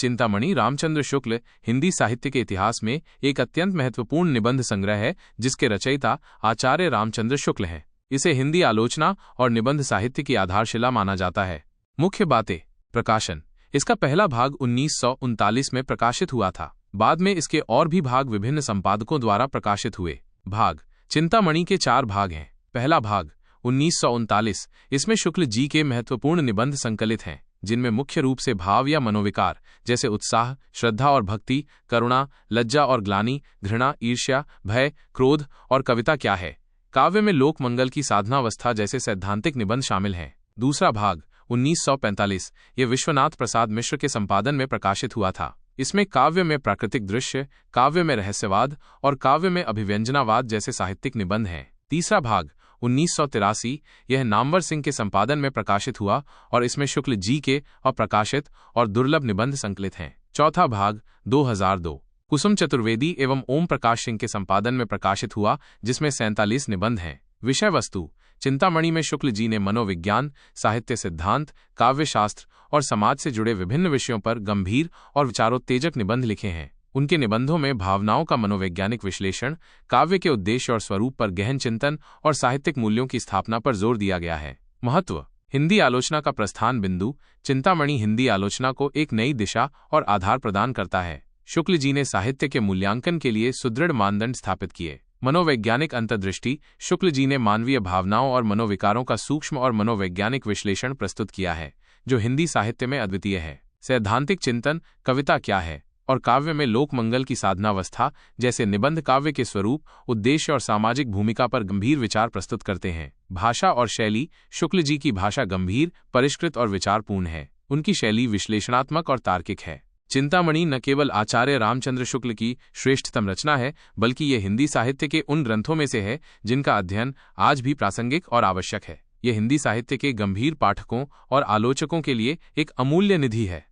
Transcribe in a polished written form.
चिंतामणि रामचंद्र शुक्ल हिंदी साहित्य के इतिहास में एक अत्यंत महत्वपूर्ण निबंध संग्रह है, जिसके रचयिता आचार्य रामचंद्र शुक्ल हैं। इसे हिंदी आलोचना और निबंध साहित्य की आधारशिला माना जाता है। मुख्य बातें। प्रकाशन। इसका पहला भाग 1939 में प्रकाशित हुआ था। बाद में इसके और भी भाग विभिन्न संपादकों द्वारा प्रकाशित हुए। भाग। चिंतामणि के 4 भाग हैं। पहला भाग 1939। इसमें शुक्ल जी के महत्वपूर्ण निबंध संकलित हैं, जिनमें मुख्य रूप से भाव या मनोविकार जैसे उत्साह, श्रद्धा और भक्ति, करुणा, लज्जा और ग्लानि, घृणा, ईर्ष्या, भय, क्रोध और कविता क्या है, काव्य में लोक मंगल की साधनावस्था जैसे सैद्धांतिक निबंध शामिल हैं। दूसरा भाग 1945 ये विश्वनाथ प्रसाद मिश्र के संपादन में प्रकाशित हुआ था। इसमें काव्य में प्राकृतिक दृश्य, काव्य में रहस्यवाद और काव्य में अभिव्यंजनावाद जैसे साहित्यिक निबंध हैं। तीसरा भाग 1983 यह नामवर सिंह के संपादन में प्रकाशित हुआ और इसमें शुक्ल जी के अप्रकाशित और दुर्लभ निबंध संकलित हैं। चौथा भाग 2002 कुसुम चतुर्वेदी एवं ओम प्रकाश सिंह के संपादन में प्रकाशित हुआ, जिसमें 47 निबंध हैं। विषय वस्तु। चिंतामणि में शुक्ल जी ने मनोविज्ञान, साहित्य सिद्धांत, काव्यशास्त्र और समाज से जुड़े विभिन्न विषयों पर गंभीर और विचारोत्तेजक निबंध लिखे हैं। उनके निबंधों में भावनाओं का मनोवैज्ञानिक विश्लेषण, काव्य के उद्देश्य और स्वरूप पर गहन चिंतन और साहित्यिक मूल्यों की स्थापना पर जोर दिया गया है। महत्व। हिंदी आलोचना का प्रस्थान बिंदु। चिंतामणि हिंदी आलोचना को एक नई दिशा और आधार प्रदान करता है। शुक्ल जी ने साहित्य के मूल्यांकन के लिए सुदृढ़ मानदंड स्थापित किए। मनोवैज्ञानिक अंतर्दृष्टि। शुक्ल जी ने मानवीय भावनाओं और मनोविकारों का सूक्ष्म और मनोवैज्ञानिक विश्लेषण प्रस्तुत किया है, जो हिंदी साहित्य में अद्वितीय है। सैद्धांतिक चिंतन, कविता क्या है और काव्य में लोक मंगल की साधनावस्था जैसे निबंध काव्य के स्वरूप, उद्देश्य और सामाजिक भूमिका पर गंभीर विचार प्रस्तुत करते हैं। भाषा और शैली। शुक्ल जी की भाषा गंभीर, परिष्कृत और विचारपूर्ण है। उनकी शैली विश्लेषणात्मक और तार्किक है। चिंतामणि न केवल आचार्य रामचंद्र शुक्ल की श्रेष्ठतम रचना है, बल्कि ये हिंदी साहित्य के उन ग्रंथों में से है जिनका अध्ययन आज भी प्रासंगिक और आवश्यक है। यह हिंदी साहित्य के गंभीर पाठकों और आलोचकों के लिए एक अमूल्य निधि है।